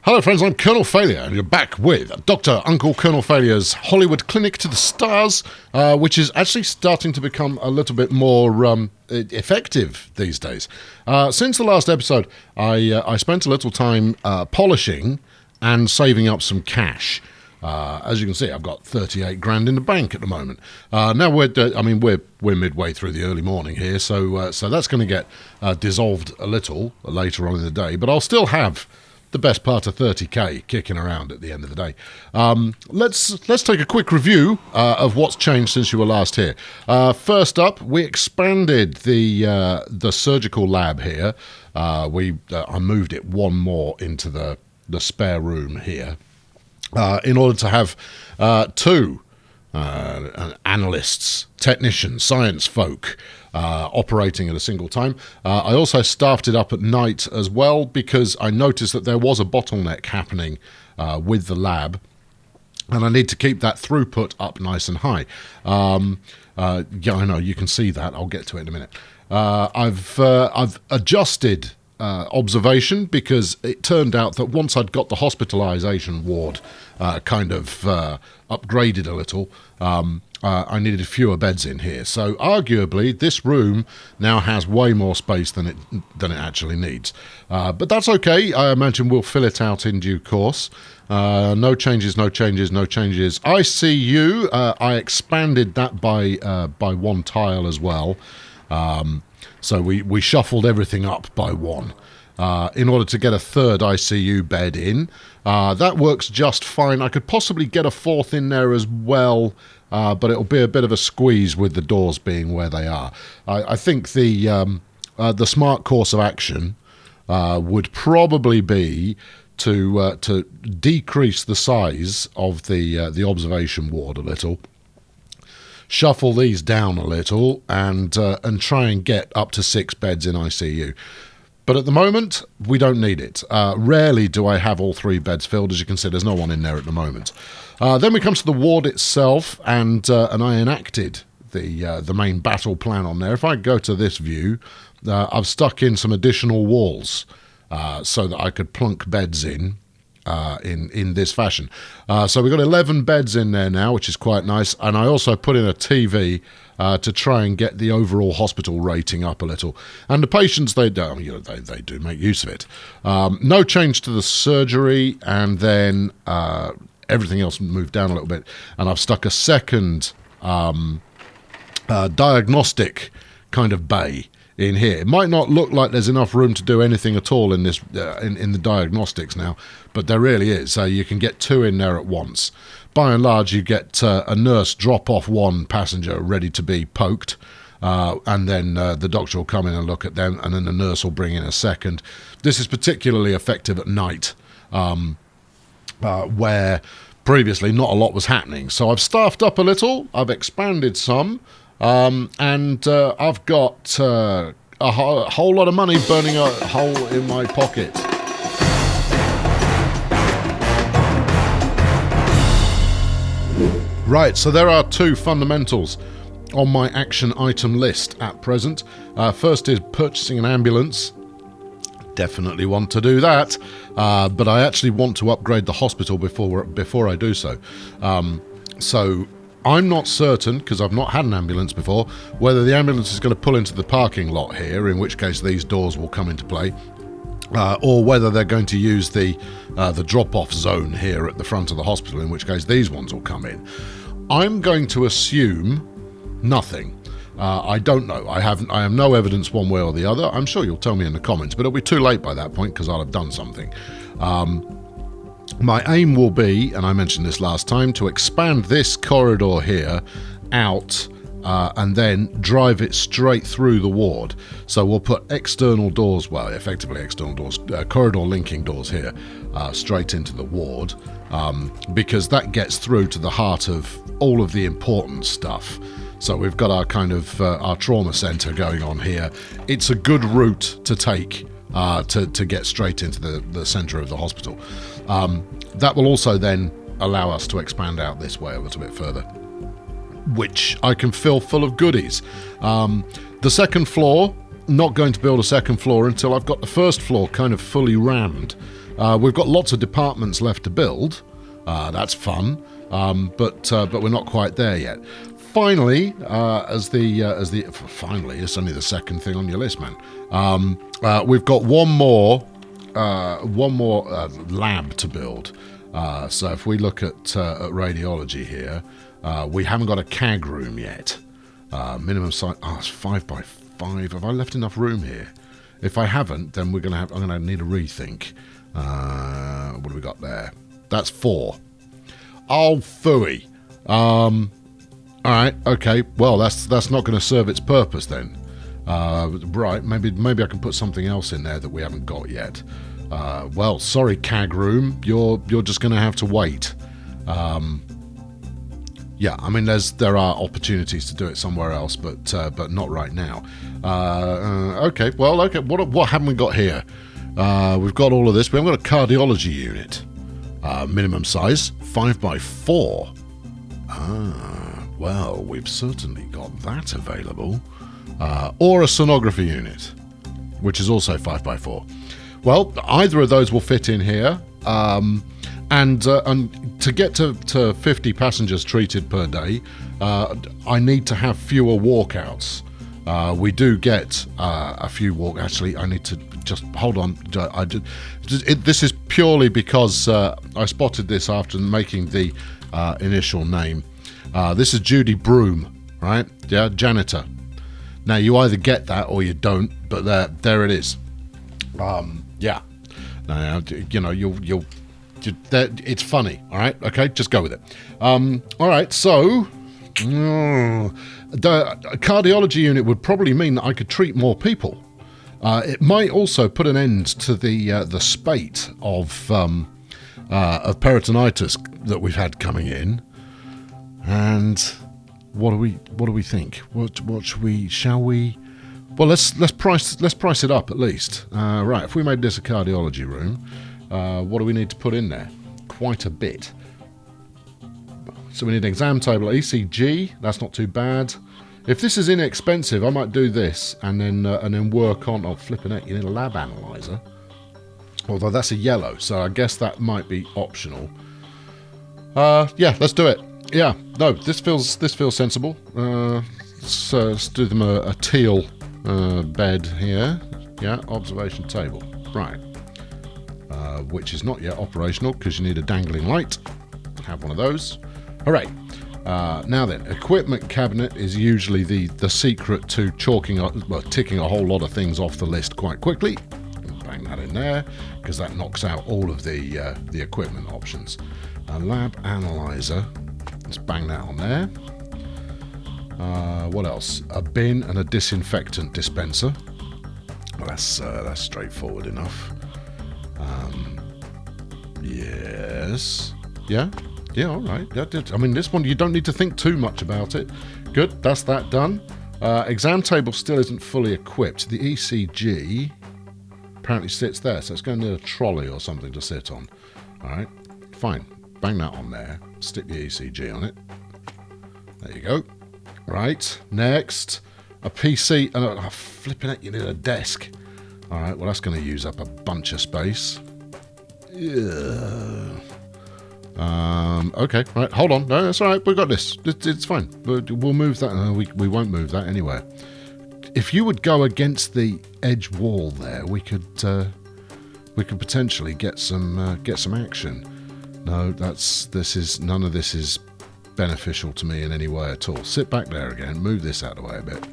Hello friends, I'm Colonel Failure, and you're back with Dr. Uncle Colonel Failure's Hollywood Clinic to the Stars, which is actually starting to become a little bit more effective these days. Since the last episode, I spent a little time polishing and saving up some cash. As you can see, I've got 38 grand in the bank at the moment. Now we're midway through the early morning here, so that's going to get dissolved a little later on in the day, but I'll still have the best part of 30k kicking around at the end of the day. Let's take a quick review of what's changed since you were last here. First up, we expanded the surgical lab here. I moved it one more into the spare room here in order to have two analysts, technicians, science folk operating at a single time. I also staffed it up at night as well because I noticed that there was a bottleneck happening with the lab, and I need to keep that throughput up nice and high. Yeah, I know, you can see that. I'll get to it in a minute. I've adjusted observation because it turned out that once I'd got the hospitalisation ward kind of upgraded a little, I needed fewer beds in here. So arguably this room now has way more space than it actually needs. But that's okay. I imagine we'll fill it out in due course. No changes, no changes, no changes. ICU, I expanded that by one tile as well. So we shuffled everything up by one in order to get a third ICU bed in. That works just fine. I could possibly get a fourth in there as well, but it'll be a bit of a squeeze with the doors being where they are. I think the smart course of action would probably be to decrease the size of the observation ward a little, shuffle these down a little, and try and get up to 6 beds in ICU. But at the moment, we don't need it. Rarely do I have all 3 beds filled. As you can see, there's no one in there at the moment. Then we come to the ward itself, and I enacted the main battle plan on there. If I go to this view, I've stuck in some additional walls so that I could plunk beds in this fashion. So we've got 11 beds in there now, which is quite nice, and I also put in a TV to try and get the overall hospital rating up a little. And the patients, they do make use of it. No change to the surgery, and then everything else moved down a little bit, and I've stuck a second diagnostic kind of bay in here. It might not look like there's enough room to do anything at all in this in the diagnostics now, but there really is. So you can get 2 in there at once. By and large, you get a nurse drop off one passenger ready to be poked, and then the doctor will come in and look at them, and then the nurse will bring in a second. This is particularly effective at night, where previously not a lot was happening. So I've staffed up a little, I've expanded some, and I've got a whole lot of money burning a hole in my pocket. Right, so there are 2 fundamentals on my action item list at present. First is purchasing an ambulance. Definitely want to do that, but I actually want to upgrade the hospital before I do so. So I'm not certain, because I've not had an ambulance before, whether the ambulance is going to pull into the parking lot here, in which case these doors will come into play, or whether they're going to use the drop-off zone here at the front of the hospital, in which case these ones will come in. I'm going to assume nothing. I don't know. I have no evidence one way or the other. I'm sure you'll tell me in the comments, but it'll be too late by that point because I'll have done something. My aim will be, and I mentioned this last time, to expand this corridor here out and then drive it straight through the ward. So we'll put external doors, well, effectively external doors, corridor linking doors here, straight into the ward, because that gets through to the heart of all of the important stuff. So we've got our kind of our trauma centre going on here. It's a good route to take to get straight into the centre of the hospital. That will also then allow us to expand out this way a little bit further, which I can fill full of goodies. The second floor, not going to build a second floor until I've got the first floor kind of fully rammed. We've got lots of departments left to build. That's fun, but we're not quite there yet. Finally, finally, it's only the second thing on your list, man. We've got one more lab to build. So if we look at radiology here, we haven't got a CAG room yet. Minimum size. Oh, it's 5 by 5. Have I left enough room here? If I haven't, then I'm gonna need a rethink. What do we got there? That's 4. Oh, phooey. All right, okay. Well, that's not going to serve its purpose then. Right, maybe I can put something else in there that we haven't got yet. Well, sorry, CAG room, you're just going to have to wait. Yeah, I mean, there are opportunities to do it somewhere else, but not right now. Okay, well, okay. What haven't we got here? We've got all of this. We haven't got a cardiology unit. Minimum size 5 by 4. Well, we've certainly got that available. Or a sonography unit, which is also 5 by 4. Well, either of those will fit in here. And to get to 50 passengers treated per day, I need to have fewer walkouts. We do get a few Actually, I need to just hold on. This is purely because I spotted this after making the initial name. This is Judy Broom, right? Yeah, janitor. Now you either get that or you don't, but there it is. Yeah. Now, you know, it's funny. All right. Okay. Just go with it. All right. So the cardiology unit would probably mean that I could treat more people. It might also put an end to the spate of peritonitis that we've had coming in. And what do we think? What shall we? Well, let's price it up at least. Right. If we made this a cardiology room, what do we need to put in there? Quite a bit. So we need an exam table, ECG. That's not too bad. If this is inexpensive, I might do this and then work on. Oh, flipping it! You need a lab analyzer. Although that's a yellow, so I guess that might be optional. Yeah, let's do it. Yeah, no, this feels sensible. Let's do them a teal bed here. Yeah, observation table. Right. Which is not yet operational because you need a dangling light. Have one of those. Hooray. Now then, equipment cabinet is usually the secret to ticking a whole lot of things off the list quite quickly. Bang that in there because that knocks out all of the equipment options. A lab analyzer. Let's bang that on there. What else? A bin and a disinfectant dispenser. Well, that's straightforward enough. Yes. Yeah. Yeah. All right. I mean, this one you don't need to think too much about it. Good. That's that done. Exam table still isn't fully equipped. The ECG apparently sits there, so it's going to need a trolley or something to sit on. All right. Fine. Bang that on there. Stick the ECG on it. There you go. Right. Next, a PC. Flipping it, you need a desk. All right. Well, that's going to use up a bunch of space. Yeah. Okay. Right. Hold on. No, that's all right. We've got this. It's fine. We'll move that. We won't move that anywhere. If you would go against the edge wall there, we could potentially get some action. No, none of this is beneficial to me in any way at all. Sit back there again, move this out of the way a bit,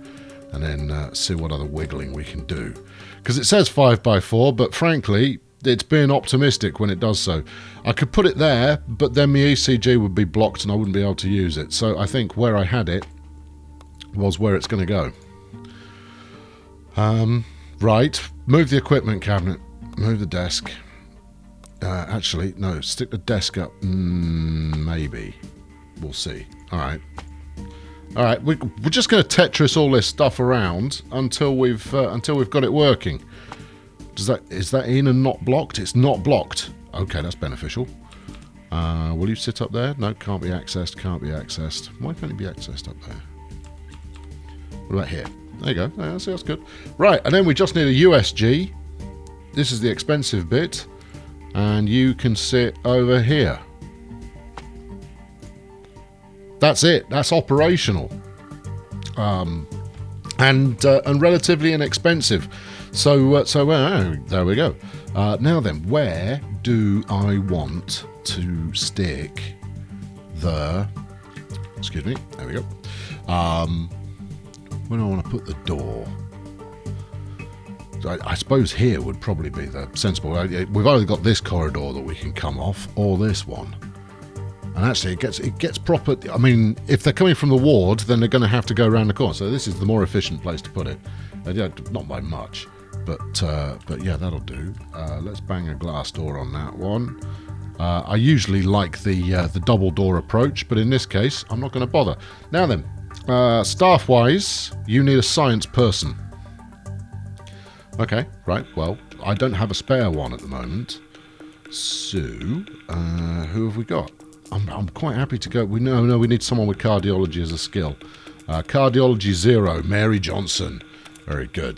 and then see what other wiggling we can do. Because it says 5 by 4, but frankly, it's being optimistic when it does so. I could put it there, but then my ECG would be blocked and I wouldn't be able to use it. So I think where I had it was where it's going to go. Right, move the equipment cabinet, move the desk. Actually, no, stick the desk up. Maybe. We'll see. All right. We're just going to Tetris all this stuff around until we've got it working. Is that in and not blocked? It's not blocked. Okay, that's beneficial. Will you sit up there? No, can't be accessed. Can't be accessed. Why can't it be accessed up there? What about here? There you go. That's good. Right, and then we just need a USG. This is the expensive bit. and you can sit over here. That's it. That's operational, and relatively inexpensive. So there we go. Now then, where do I want to stick the? Excuse me. There we go. Where do I want to put the door? I suppose here would probably be the sensible. We've either got this corridor that we can come off, or this one. And actually, it gets proper. I mean, if they're coming from the ward, then they're going to have to go around the corner. So this is the more efficient place to put it. Not by much, but yeah, that'll do. Let's bang a glass door on that one. I usually like the double door approach, but in this case, I'm not going to bother. Now then, staff-wise, you need a science person. Okay, right. Well, I don't have a spare one at the moment. So, who have we got? I'm quite happy to go. We need someone with cardiology as a skill. Cardiology 0, Mary Johnson. Very good.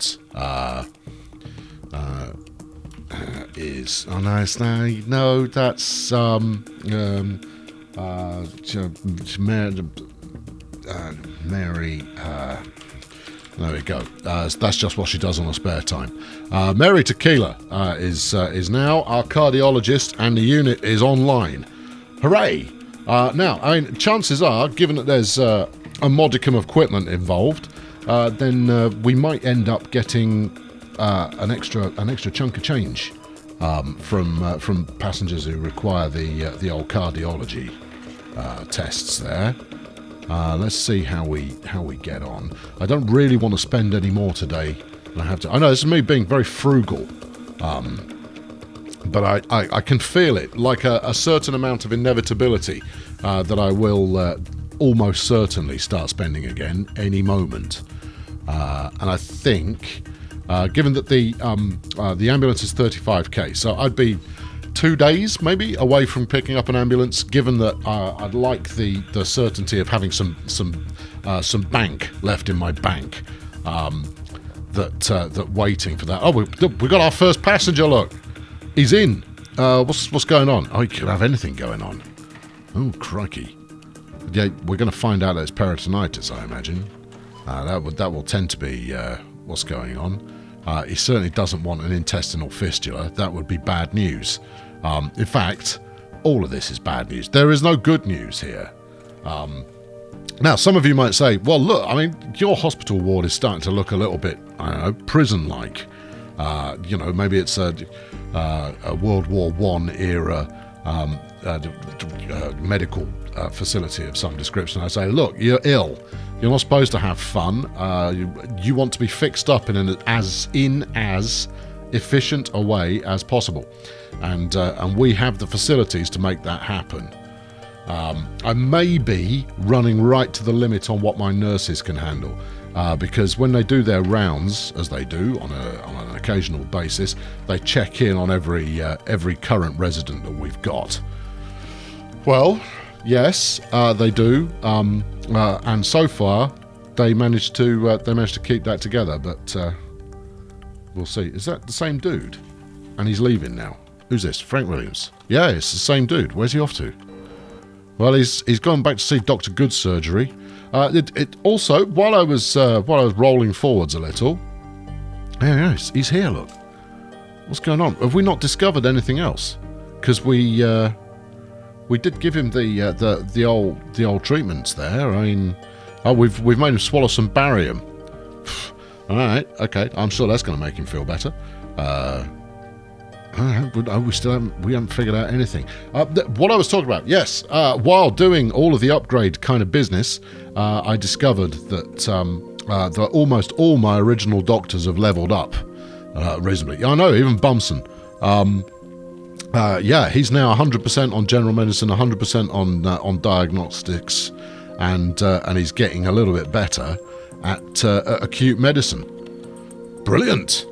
Is that's Mary. There we go. That's just what she does on her spare time. Mary Tequila is now our cardiologist, and the unit is online. Hooray! Now, I mean, chances are, given that there's a modicum of equipment involved, then we might end up getting an extra chunk of change from passengers who require the old cardiology tests there. Let's see how we get on. I don't really want to spend any more today than I have to. I know this is me being very frugal, but I can feel it, like a certain amount of inevitability that I will almost certainly start spending again any moment. And I think, given that the ambulance is 35k, so I'd be 2 days maybe away from picking up an ambulance, given that I'd like the certainty of having some bank left in my bank, that waiting for that. Oh, we got our first passenger. Look, he's in. What's going on? Oh, he could have anything going on. Oh, crikey. Yeah, we're going to find out that it's peritonitis, I imagine. That will tend to be what's going on. He certainly doesn't want an intestinal fistula. That would be bad news. In fact, all of this is bad news. There is no good news here. Now, some of you might say, well, look, I mean, your hospital ward is starting to look a little bit, I don't know, prison-like. Maybe it's a World War I era medical facility of some description. I say, look, you're ill. You're not supposed to have fun. You want to be fixed up in as efficient a way as possible, and we have the facilities to make that happen. I may be running right to the limit on what my nurses can handle, because when they do their rounds, as they do on an occasional basis, they check in on every current resident that we've got. Well, yes, they do, and so far they managed to keep that together. But we'll see. Is that the same dude? And he's leaving now. Who's this? Frank Williams. Yeah, it's the same dude. Where's he off to? Well, he's gone back to see Dr. Good's surgery. It also, while I was rolling forwards a little, yeah, he's here. Look, what's going on? Have we not discovered anything else? Because we did give him the old treatments there. I mean, we've made him swallow some barium. All right, okay. I'm sure that's going to make him feel better. We haven't figured out anything. What I was talking about, yes. While doing all of the upgrade kind of business, I discovered that almost all my original doctors have leveled up reasonably. Yeah, I know, even Bumson. Yeah, he's now 100% on general medicine, 100% on diagnostics, and he's getting a little bit better at acute medicine. Brilliant.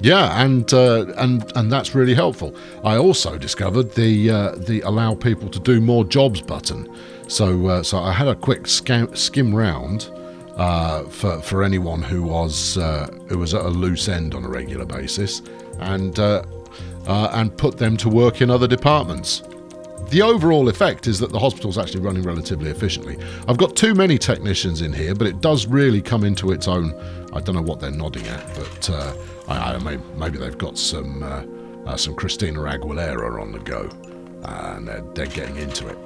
Yeah, and that's really helpful. I also discovered the allow people to do more jobs button. So I had a quick skim round for anyone who was at a loose end on a regular basis, and and put them to work in other departments. The overall effect is that the hospital's actually running relatively efficiently. I've got too many technicians in here, but it does really come into its own. I don't know what they're nodding at, but maybe they've got some Christina Aguilera on the go, and they're getting into it.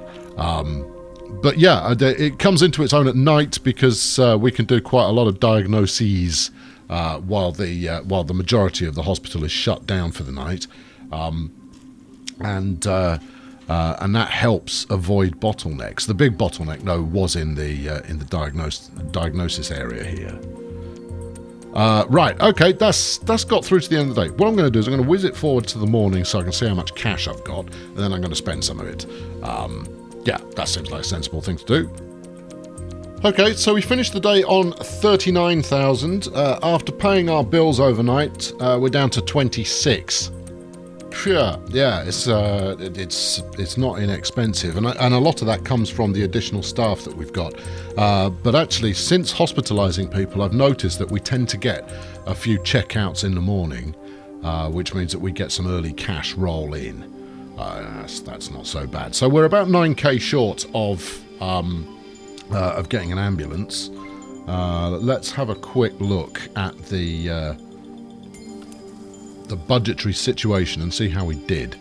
But yeah, it comes into its own at night because we can do quite a lot of diagnoses while the majority of the hospital is shut down for the night, and that helps avoid bottlenecks. The big bottleneck, though, was in the diagnosis area here. Right, okay, that's got through to the end of the day. What I'm going to do is I'm going to whiz it forward to the morning so I can see how much cash I've got, and then I'm going to spend some of it. Yeah, that seems like a sensible thing to do. Okay, so we finished the day on 39,000. After paying our bills overnight, we're down to 26. Yeah, it's not inexpensive, and a lot of that comes from the additional staff that we've got. But actually, since hospitalising people, I've noticed that we tend to get a few checkouts in the morning, which means that we get some early cash roll in. That's not so bad. So we're about 9k short of getting an ambulance. Let's have a quick look at the budgetary situation and see how we did.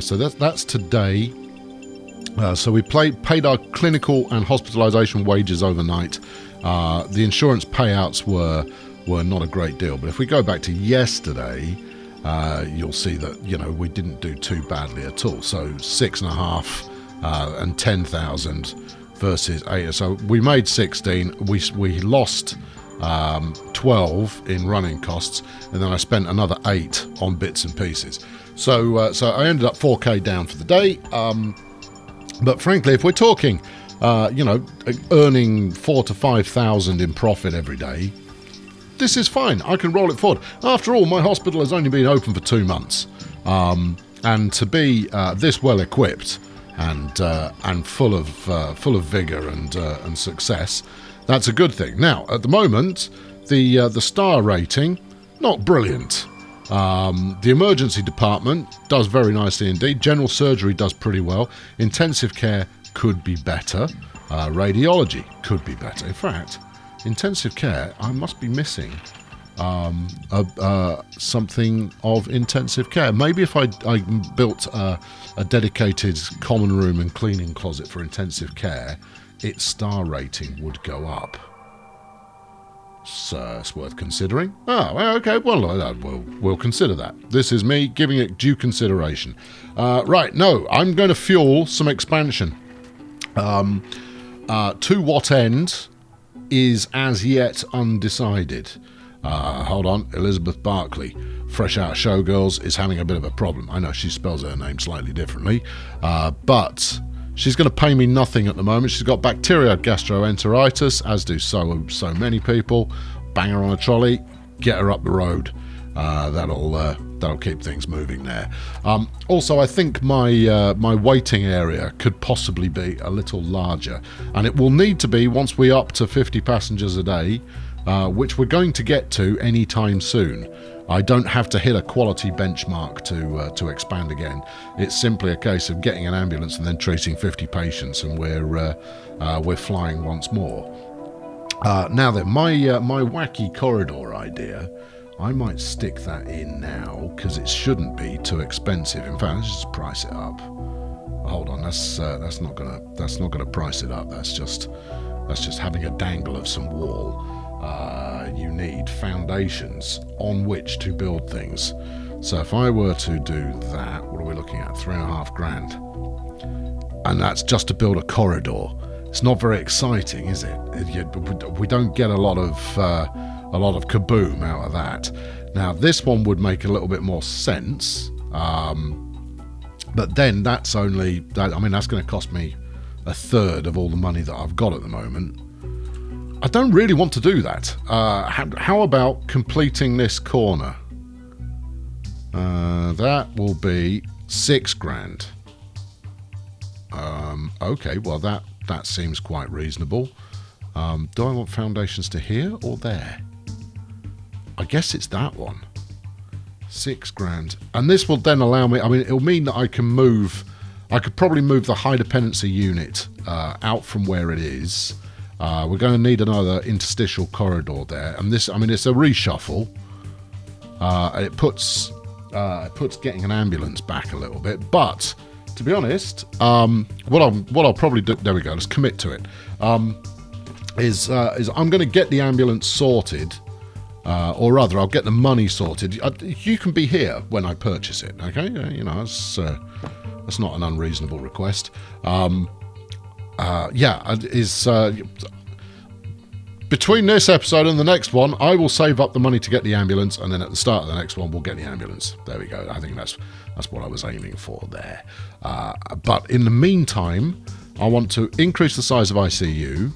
So that's today. So we paid our clinical and hospitalisation wages overnight. The insurance payouts were not a great deal, but if we go back to yesterday, you'll see that we didn't do too badly at all. So 6.5 and 10,000 versus 8. So we made 16. We lost 12 in running costs, and then I spent another 8 on bits and pieces. So I ended up 4k down for the day. But frankly, if we're talking, earning 4,000 to 5,000 in profit every day, this is fine. I can roll it forward. After all, my hospital has only been open for 2 months, and to be this well equipped and full of vigor and success, that's a good thing. Now, at the moment, the star rating, not brilliant. The emergency department does very nicely indeed. General surgery does pretty well. Intensive care could be better. Radiology could be better. In fact, intensive care, I must be missing something of intensive care. Maybe if I built a dedicated common room and cleaning closet for intensive care, its star rating would go up. So it's worth considering. Oh, okay, well, we'll consider that. This is me giving it due consideration. Right, no, I'm going to fuel some expansion. To what end is as yet undecided. Hold on, Elizabeth Barkley, fresh out of Showgirls, is having a bit of a problem. I know she spells her name slightly differently, but she's going to pay me nothing at the moment. She's got bacterial gastroenteritis, as do so many people. Bang her on a trolley, get her up the road. That'll keep things moving there. Also, I think my waiting area could possibly be a little larger, and it will need to be once we're up to 50 passengers a day, which we're going to get to anytime soon. I don't have to hit a quality benchmark to expand again. It's simply a case of getting an ambulance and then treating 50 patients, and we're flying once more. Now then, my wacky corridor idea, I might stick that in now because it shouldn't be too expensive. In fact, let's just price it up. Hold on, that's not gonna price it up. That's just having a dangle of some wall. You need foundations on which to build things. So if I were to do that, what are we looking at? 3.5 grand, and that's just to build a corridor. It's not very exciting, is it? We don't get a lot of kaboom out of that. Now this one would make a little bit more sense, but then that's only that. I mean, that's going to cost me a third of all the money that I've got at the moment. I don't really want to do that. How about completing this corner? That will be 6 grand. Okay, well that seems quite reasonable. Do I want foundations to here or there? I guess it's that one. £6,000. And this will then allow me, I mean, it'll mean that I can move, I could probably move the high dependency unit out from where it is. We're going to need another interstitial corridor there. And this, I mean, it's a reshuffle. It puts getting an ambulance back a little bit. But, to be honest, what I'll probably do, there we go, let's commit to it, is I'm going to get the ambulance sorted. Or rather, I'll get the money sorted. You can be here when I purchase it, okay? You know, that's not an unreasonable request. Between this episode and the next one, I will save up the money to get the ambulance, and then at the start of the next one, we'll get the ambulance. There we go. I think that's what I was aiming for there. But in the meantime, I want to increase the size of ICU,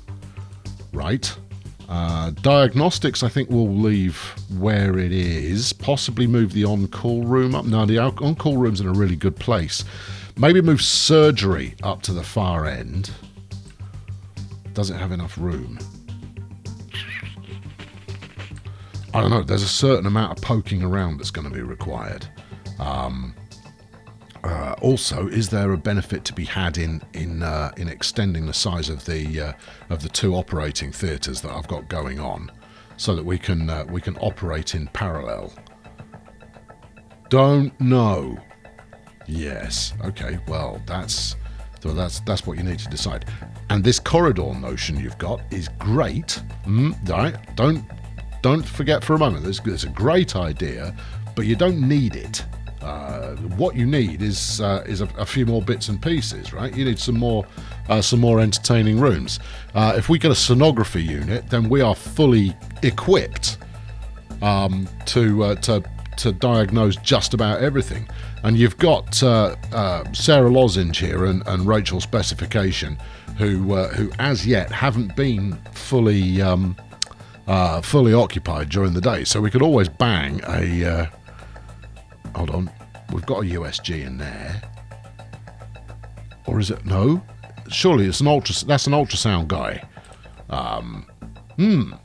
right? Diagnostics, I think we'll leave where it is. Possibly move the on-call room up. No, the on-call room's in a really good place. Maybe move surgery up to the far end. Does it have enough room? I don't know. There's a certain amount of poking around that's going to be required. Also, is there a benefit to be had in extending the size of the two operating theatres that I've got going on, so that we can operate in parallel? Don't know. Yes. Okay. Well, that's what you need to decide. And this corridor notion you've got is great. Right? Don't forget for a moment. It's a great idea, but you don't need it. What you need is a few more bits and pieces, right? You need some more entertaining rooms. If we get a sonography unit, then we are fully equipped to diagnose just about everything. And you've got Sarah Lozenge here and Rachel Specification, who as yet haven't been fully occupied during the day. So we could always bang a. Hold on, we've got a USG in there, or is it? No, surely it's that's an ultrasound guy.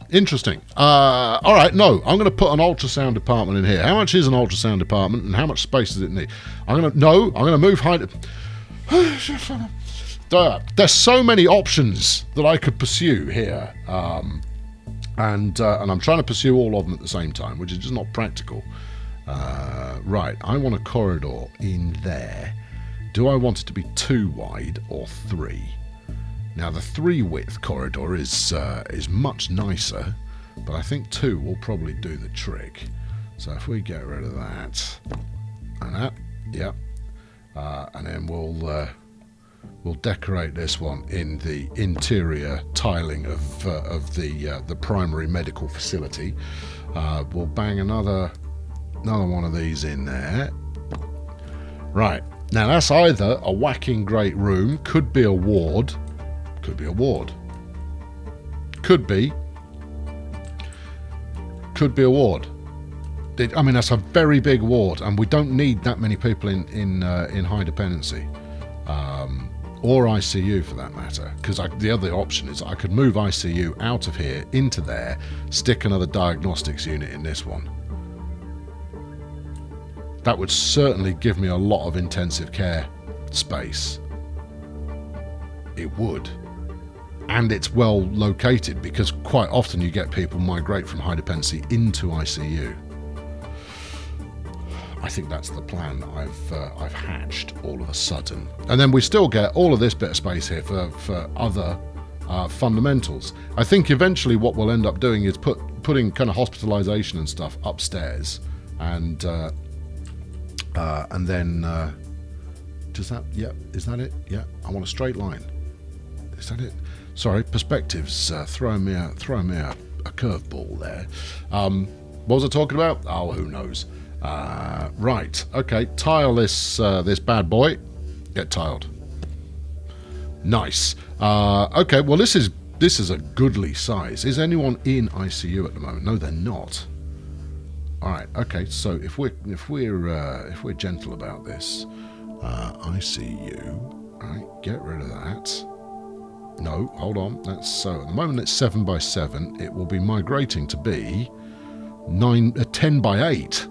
Interesting. All right, no, I'm going to put an ultrasound department in here. How much is an ultrasound department, and how much space does it need? I'm going to move height. There's so many options that I could pursue here, and I'm trying to pursue all of them at the same time, which is just not practical. Right, I want a corridor in there. Do I want it to be 2 wide or 3? Now the 3 width corridor is much nicer, but I think 2 will probably do the trick. So if we get rid of that and that, yeah, and then we'll decorate this one in the interior tiling of the primary medical facility. We'll bang another one of these in there. Right, now that's either a whacking great room, could be a ward, could be a ward, could be a ward. I mean, that's a very big ward, and we don't need that many people in high dependency, or ICU for that matter, because the other option is I could move ICU out of here into there, stick another diagnostics unit in this one. That would certainly give me a lot of intensive care space. It would. And it's well located, because quite often you get people migrate from high dependency into ICU. I think that's the plan that I've hatched all of a sudden. And then we still get all of this bit of space here for other fundamentals. I think eventually what we'll end up doing is putting kind of hospitalization and stuff upstairs, and then does that? Yeah, is that it? Yeah, I want a straight line. Is that it? Sorry, perspectives throwing me a curveball there. What was I talking about? Oh, who knows? Right. Okay. Tile this bad boy. Get tiled. Nice. Okay. Well, this is a goodly size. Is anyone in ICU at the moment? No, they're not. All right. Okay. So if we're gentle about this, ICU. All right. Get rid of that. No, hold on. That's so. At the moment it's 7 by 7. It will be migrating to be 10 by 8.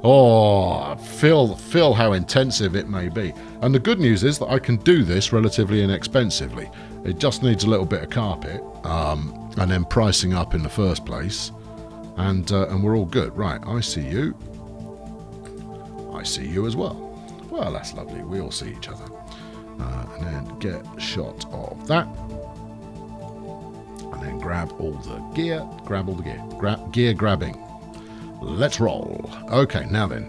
Oh, feel how intensive it may be. And the good news is that I can do this relatively inexpensively. It just needs a little bit of carpet, and then pricing up in the first place, and we're all good. Right, I see you. I see you as well. Well, that's lovely. We all see each other. And then get a shot of that. And then grab all the gear. Grab all the gear. Gear grabbing. Let's roll. Okay, now then.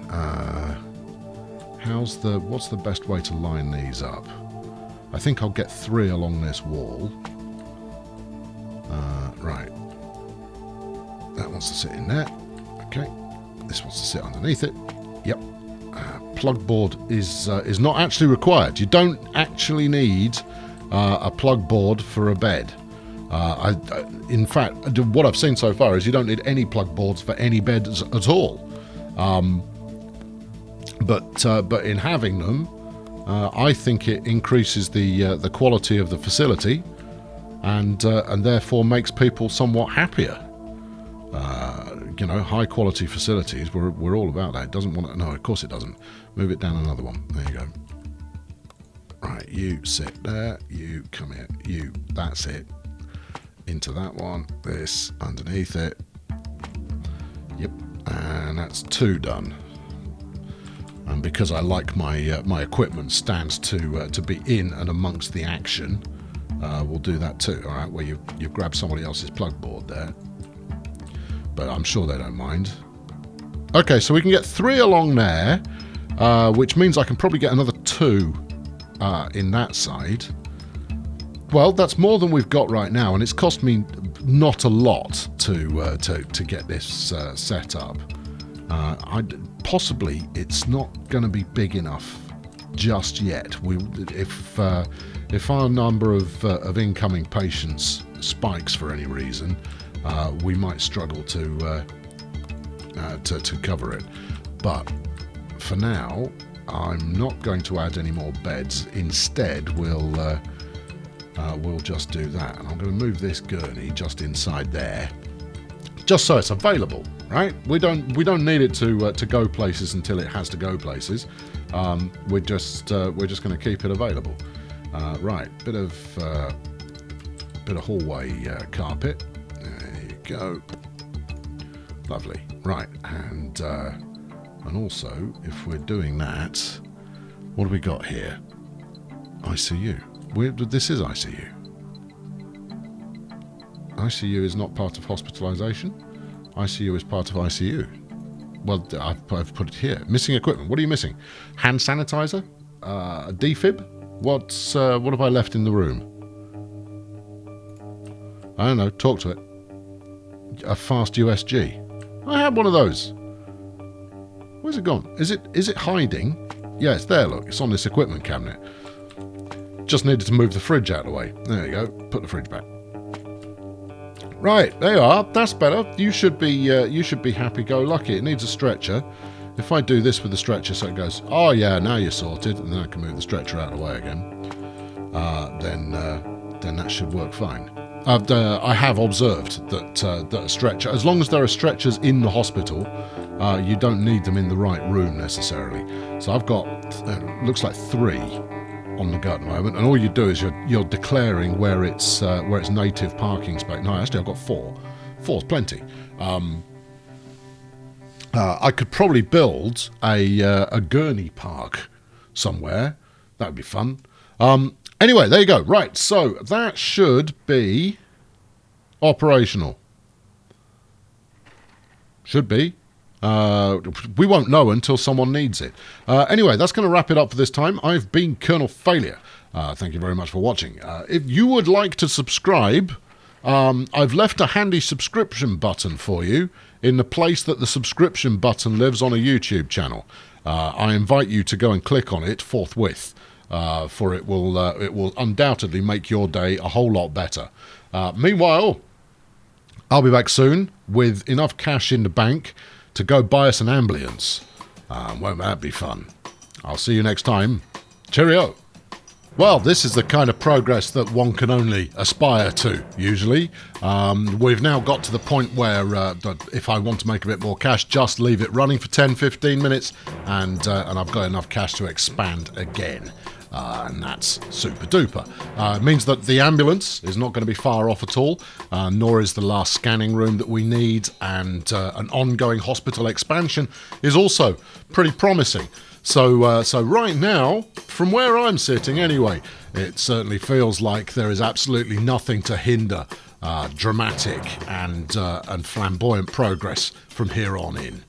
What's the best way to line these up? I think I'll get 3 along this wall. Right. That wants to sit in there. Okay. This wants to sit underneath it. Yep. Plug board is not actually required. You don't actually need a plug board for a bed. In fact, what I've seen so far is you don't need any plug boards for any beds at all. But in having them, I think it increases the quality of the facility, and therefore makes people somewhat happier. High quality facilities. We're all about that. It doesn't want to. No, of course it doesn't. Move it down another one. There you go. Right, you sit there. You come here. You. That's it. Into that one. This underneath it. Yep. And that's 2 done. And because I like my my equipment stands to be in and amongst the action, we'll do that too. All right, where you grab somebody else's plug board there. But I'm sure they don't mind. Okay, so we can get 3 along there, which means I can probably get another 2 in that side. Well, that's more than we've got right now, and it's cost me not a lot to get this set up. Possibly it's not going to be big enough just yet. If our number of incoming patients spikes for any reason, we might struggle to cover it. But for now, I'm not going to add any more beds. Instead, we'll just do that. And I'm going to move this gurney just inside there, just so it's available. Right? We don't need it to go places until it has to go places. We're just going to keep it available. Right, bit of hallway carpet. There you go. Lovely. Right, and also, if we're doing that, what do we got here? ICU. This is ICU. ICU is not part of hospitalisation. ICU is part of ICU. Well, I've put it here. Missing equipment. What are you missing? Hand sanitizer? A defib? What have I left in the room? I don't know. Talk to it. A fast USG. I had one of those. Where's it gone? Is it hiding? Yeah, it's there. Look, it's on this equipment cabinet. Just needed to move the fridge out of the way. There you go. Put the fridge back. Right, there you are. That's better. You should be happy-go-lucky. It needs a stretcher. If I do this with the stretcher, so it goes, oh yeah, now you're sorted, and then I can move the stretcher out of the way again. Then that should work fine. I have observed that a stretcher, as long as there are stretchers in the hospital, you don't need them in the right room necessarily. So I've got looks like 3 on the go at the moment, and all you do is you're declaring where it's native parking space. No, actually I've got 4. 4's plenty. I could probably build a gurney park somewhere. That would be fun. Anyway, there you go. Right, so that should be operational. Should be. We won't know until someone needs it. Anyway, that's going to wrap it up for this time. I've been Colonel Failure. Thank you very much for watching. If you would like to subscribe, I've left a handy subscription button for you in the place that the subscription button lives on a YouTube channel. I invite you to go and click on it forthwith, for it will undoubtedly make your day a whole lot better. Meanwhile, I'll be back soon with enough cash in the bank to go buy us an ambulance. Won't that be fun? I'll see you next time. Cheerio. Well, this is the kind of progress that one can only aspire to, usually. We've now got to the point where if I want to make a bit more cash, just leave it running for 10-15 minutes and I've got enough cash to expand again. And that's super duper. It means that the ambulance is not going to be far off at all, nor is the last scanning room that we need, and an ongoing hospital expansion is also pretty promising. So right now, from where I'm sitting anyway, it certainly feels like there is absolutely nothing to hinder dramatic and flamboyant progress from here on in.